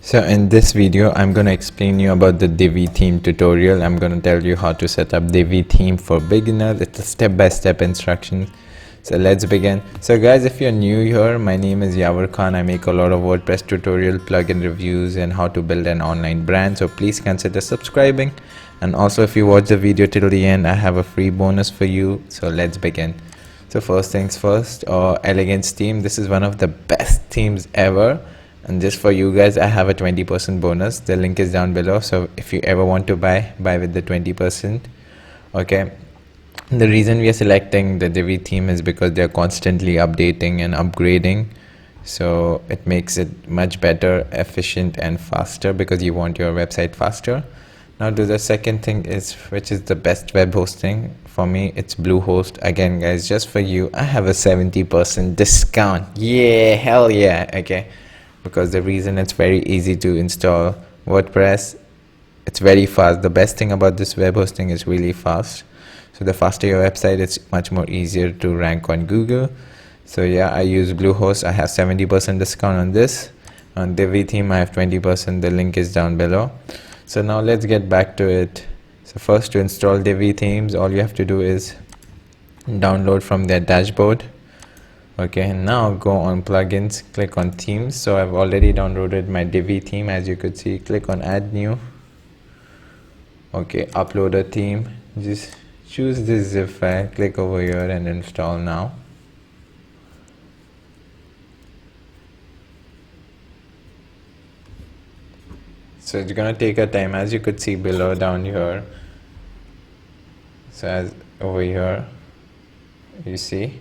So in this video, I'm going to explain you about the Divi theme tutorial. I'm going to tell you how to set up Divi theme for beginners. It's a step-by-step instruction. So let's begin. So guys, if you're new here, my name is Yavar Khan. I make a lot of WordPress tutorial, plugin reviews, and how to build an online brand. So please consider subscribing. And also, if you watch the video till the end, I have a free bonus for you. So let's begin. So first things first, Elegance theme. This is one of the best themes ever. And just for you guys, I have a 20% bonus. The link is down below. So if you ever want to buy with the 20%. Okay. The reason we are selecting the Divi theme is because they're constantly updating and upgrading. So it makes it much better, efficient and faster because you want your website faster. Now to the second thing is, which is the best web hosting. For me, it's Bluehost. Again, guys, just for you, I have a 70% discount. Yeah, hell yeah. Okay. Because the reason it's very easy to install WordPress, it's very fast. The best thing about this web hosting is really fast. So the faster your website, it's much more easier to rank on Google. So yeah, I use Bluehost. I have 70% discount on this. On Divi theme, I have 20%. The link is down below. So now let's get back to it. So first, to install Divi themes, all you have to do is download from their dashboard. Okay, now go on plugins, click on themes. So I've already downloaded my Divi theme, as you could see. Click on add new. Okay, upload a theme. Just choose this zip file, click over here and install now. So it's gonna take a time, as you could see below down here. So as over here, you see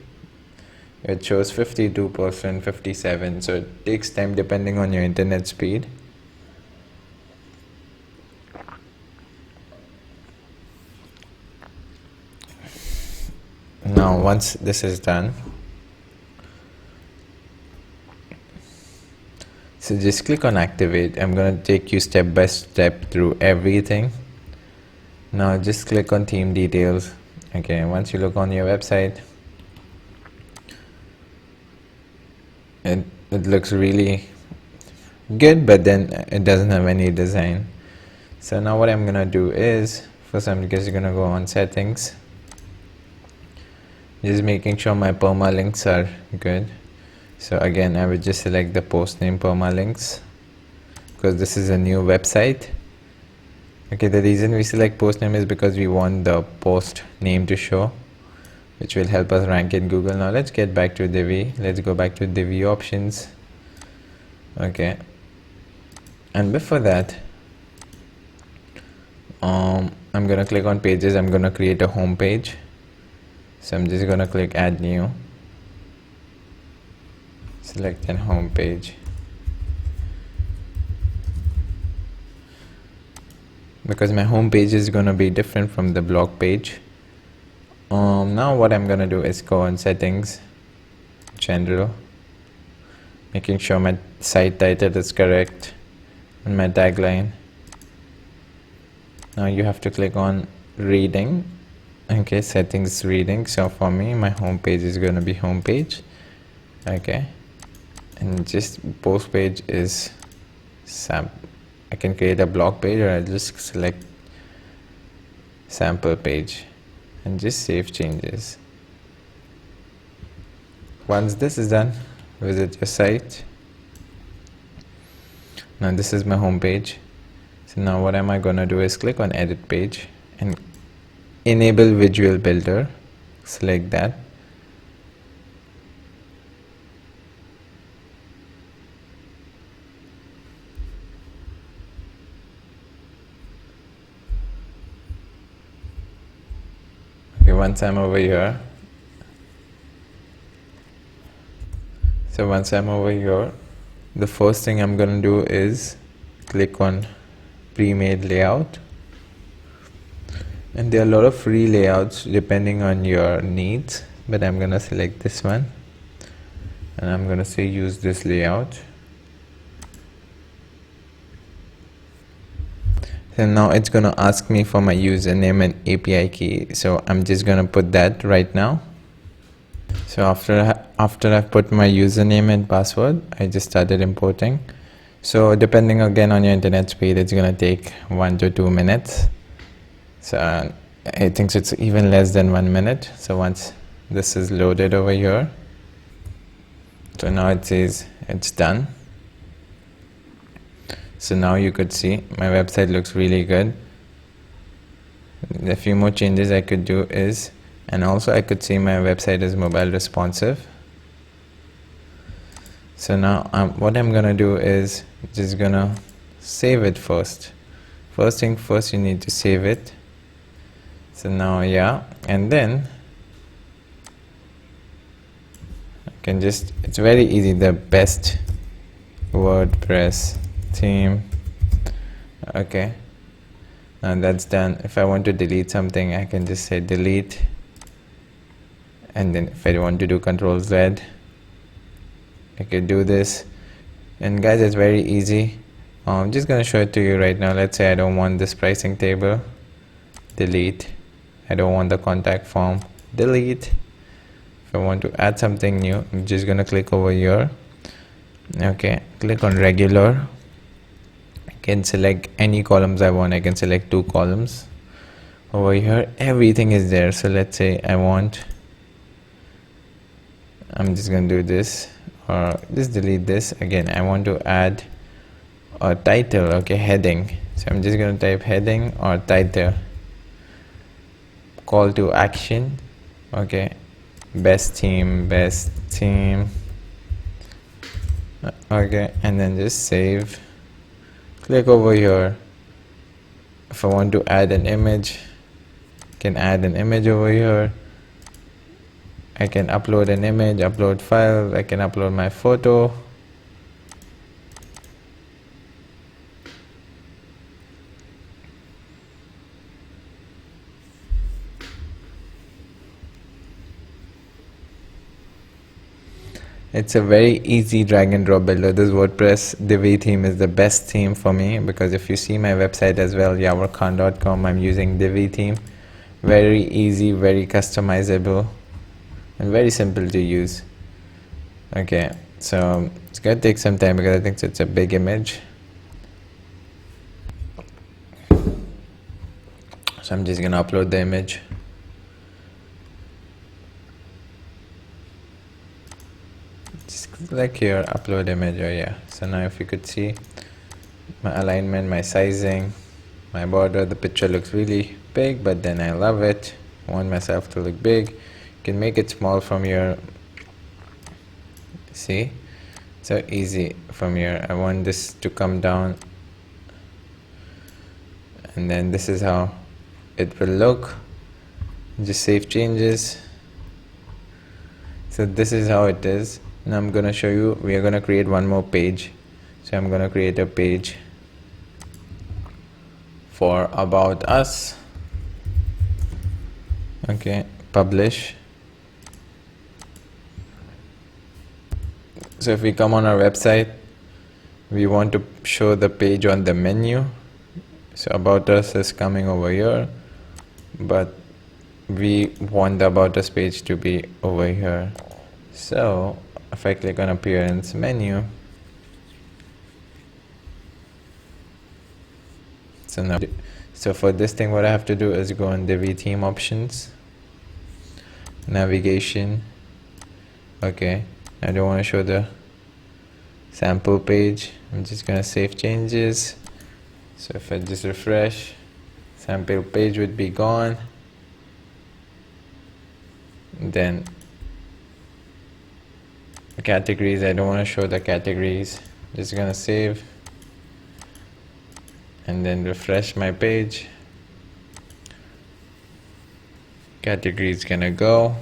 it shows 52%, 57%. So it takes time depending on your internet speed. Now once this is done, so just click on activate. I'm gonna take you step by step through everything. Now just click on theme details. Okay, once you look on your website, it looks really good, but then it doesn't have any design. So now what I'm gonna do is, first I'm just gonna go on settings, just making sure my permalinks are good. So again, I would just select the post name permalinks because this is a new website. Okay, the reason we select post name is because we want the post name to show, which will help us rank in Google. Now let's get back to Divi. Let's go back to Divi options. Okay, and before that, I'm gonna click on pages. I'm gonna create a home page. So I'm just gonna click add new, select an home page. Because my home page is gonna be different from the blog page. Now what I'm gonna do is go on settings, general, making sure my site title is correct and my tagline. Now you have to click on reading. Okay, settings, reading. So for me, my home page is gonna be home page. Okay, and just post page is I can create a blog page, or I'll just select sample page and just save changes. Once this is done, visit your site. Now this is my home page. So now what am I gonna do is click on edit page and enable visual builder. Select that. Okay, once I'm over here, the first thing I'm gonna do is click on pre-made layout, and there are a lot of free layouts depending on your needs, but I'm gonna select this one and I'm gonna say use this layout. And now it's gonna ask me for my username and API key, so I'm just gonna put that right now. So after I've put my username and password, I just started importing. So depending again on your internet speed, it's gonna take 1 to 2 minutes. So I think it's even less than 1 minute. So once this is loaded over here, so now it says it's done. So now you could see my website looks really good. A few more changes I could do is, and also I could see my website is mobile responsive. So now what I'm gonna do is just gonna save it first. First thing first, you need to save it. So now, yeah, and then I can just, it's very easy, the best WordPress theme. Okay, now that's done. If I want to delete something, I can just say delete, and then if I want to do Control Z, I could do this. And guys, it's very easy. I'm just gonna show it to you right now. Let's say I don't want this pricing table, delete. I don't want the contact form, delete. If I want to add something new, I'm just gonna click over here. Okay, click on regular. I can select any columns I want. I can select 2 columns. Over here, everything is there. So let's say I'm just gonna do this, or just delete this. Again, I want to add a title, okay, heading. So I'm just gonna type heading or title. Call to action, okay, best theme, okay, and then just save. Click over here. If I want to add an image, I can add an image over here. I can upload an image, upload file. I can upload my photo. It's a very easy drag and drop builder. This WordPress Divi theme is the best theme for me, because if you see my website as well, yavarkhan.com, I'm using Divi theme. Very easy, very customizable, and very simple to use. Okay, so it's gonna take some time because I think it's a big image. So I'm just gonna upload the image. Just click here, upload image. Oh yeah, so now if you could see my alignment, my sizing, my border, the picture looks really big, but then I love it. I want myself to look big. You can make it small from here. See, so easy from here. I want this to come down, and then this is how it will look. Just save changes. So this is how it is. Now I'm gonna show you, we are gonna create one more page. So I'm gonna create a page for about us. Okay, publish. So if we come on our website, we want to show the page on the menu. So about us is coming over here, but we want the about us page to be over here. So if I click on appearance menu, so now, so for this thing, what I have to do is go on Divi theme options, navigation. Okay, I don't want to show the sample page. I'm just gonna save changes. So if I just refresh, sample page would be gone. Then the categories, I don't want to show the categories. Just gonna save and then refresh my page. Categories gonna go.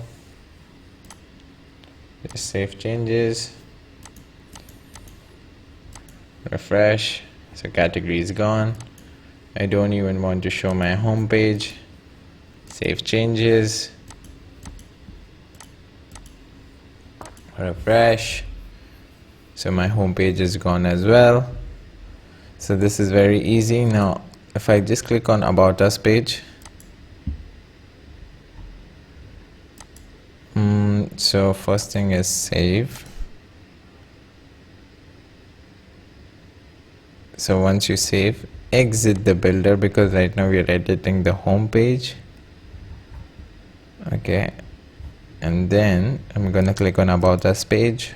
Just save changes, refresh. So category is gone. I don't even want to show my home page. Save changes, refresh. So my home page is gone as well. So this is very easy. Now if I just click on about us page, so first thing is save. So once you save, exit the builder, because right now we are editing the home page. Okay, and then I'm gonna click on About Us page.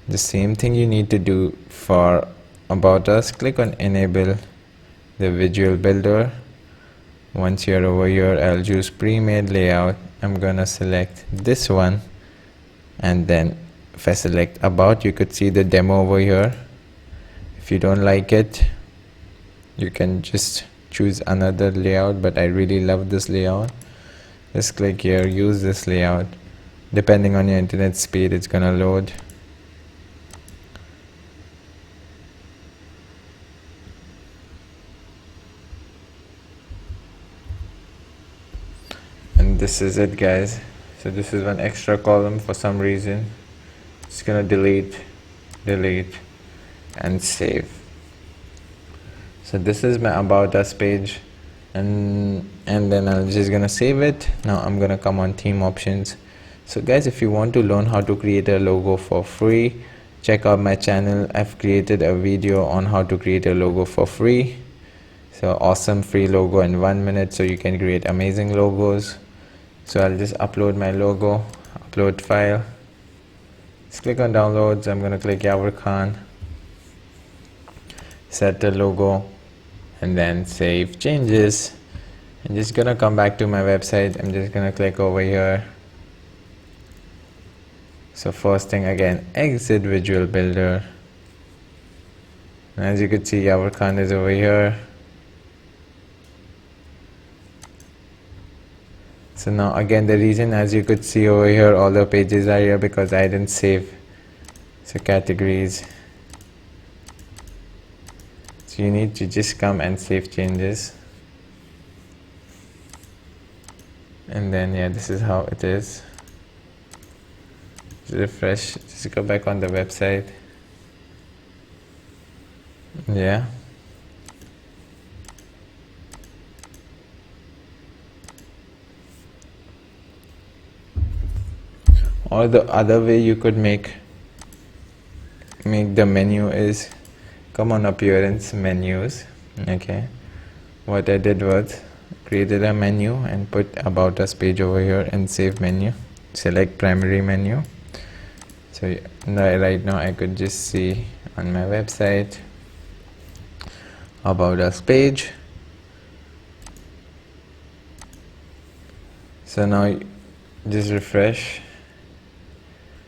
The same thing you need to do for About Us. Click on Enable the Visual Builder. Once you're over here, I'll choose Pre-Made Layout. I'm gonna select this one, and then if I select About, you could see the demo over here. If you don't like it, you can just choose another layout, but I really love this layout. Just click here, use this layout. Depending on your internet speed, it's gonna load. And this is it, guys. So this is one extra column for some reason. It's gonna delete and save. So this is my About Us page, and then I'm just gonna save it. Now I'm gonna come on theme options. So guys, if you want to learn how to create a logo for free, check out my channel. I've created a video on how to create a logo for free. So awesome free logo in 1 minute, so you can create amazing logos. So I'll just upload my logo, upload file. Just click on downloads. I'm gonna click Yavar, set the logo, and then save changes. I'm just gonna come back to my website. I'm just gonna click over here. So first thing, again, exit Visual Builder. And as you can see, Yavar is over here. So now again, the reason, as you could see over here, all the pages are here because I didn't save. So categories. So you need to just come and save changes. And then yeah, this is how it is. Just refresh, just go back on the website. Yeah. Or the other way you could make the menu is come on appearance, menus. Okay, what I did was created a menu and put About Us page over here and save menu, select primary menu. So right now I could just see on my website About Us page. So now just refresh.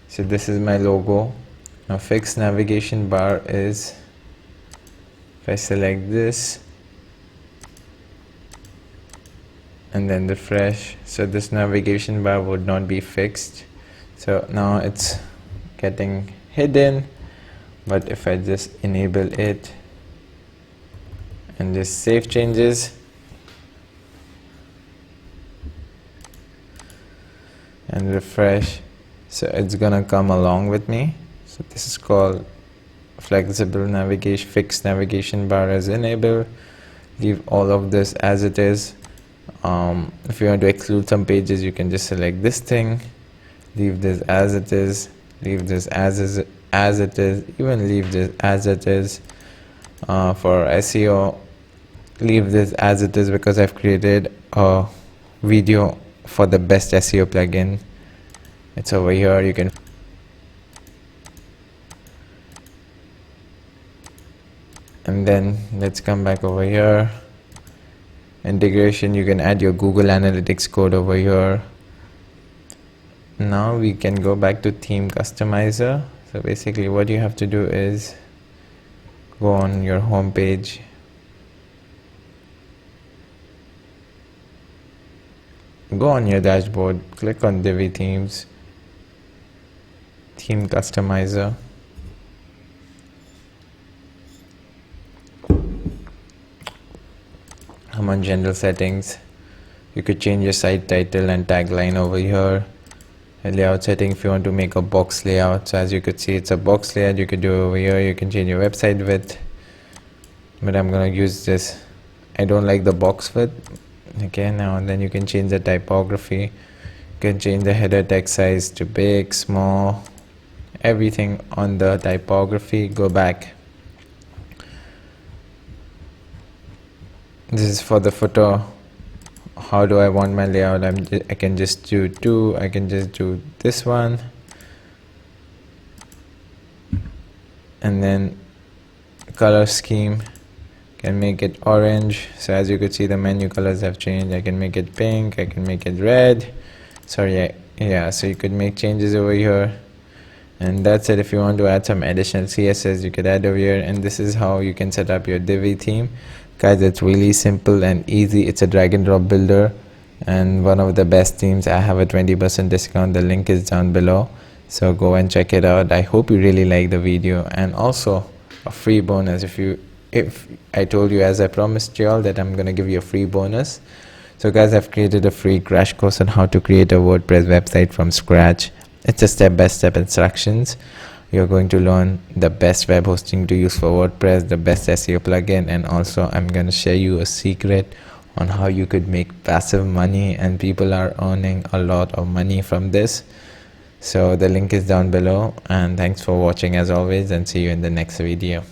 So this is my logo. Now fixed navigation bar is, if I select this and then refresh, so this navigation bar would not be fixed. So now it's getting hidden, but if I just enable it and just save changes and refresh, so it's gonna come along with me. So this is called flexible navigation. Fixed navigation bar is enabled. Leave all of this as it is. If you want to exclude some pages, you can just select this thing, leave this as it is, leave this as it is, even leave this as it is. For SEO, leave this as it is because I've created a video for the best SEO plugin. It's over here. You can and then let's come back over here. Integration, you can add your Google Analytics code over here. Now we can go back to theme customizer. So basically what you have to do is go on your home page, go on your dashboard, click on Divi themes, theme customizer. Come on general settings. You could change your site title and tagline over here. A layout setting, if you want to make a box layout, so as you could see it's a box layout, you could do over here. You can change your website width, but I'm gonna use this. I don't like the box width. Okay, now and then you can change the typography. You can change the header text size to big, small, everything on the typography. Go back This is for the footer. How do I want my layout? I can just do two. I can just do this one, and then color scheme can make it orange. So as you could see, the menu colors have changed. I can make it pink, I can make it red. Sorry, yeah, so you could make changes over here, and that's it. If you want to add some additional CSS, you could add over here. And this is how you can set up your Divi theme, guys. It's really simple and easy. It's a drag and drop builder and one of the best themes. I have a 20% discount. The link is down below, so go and check it out. I hope you really like the video. And also a free bonus, if I told you, as I promised you all, that I'm gonna give you a free bonus. So guys, I've created a free crash course on how to create a WordPress website from scratch. It's a step-by-step instructions. You're going to learn the best web hosting to use for WordPress, the best SEO plugin, and also I'm going to share you a secret on how you could make passive money, and people are earning a lot of money from this. So the link is down below, and thanks for watching as always, and see you in the next video.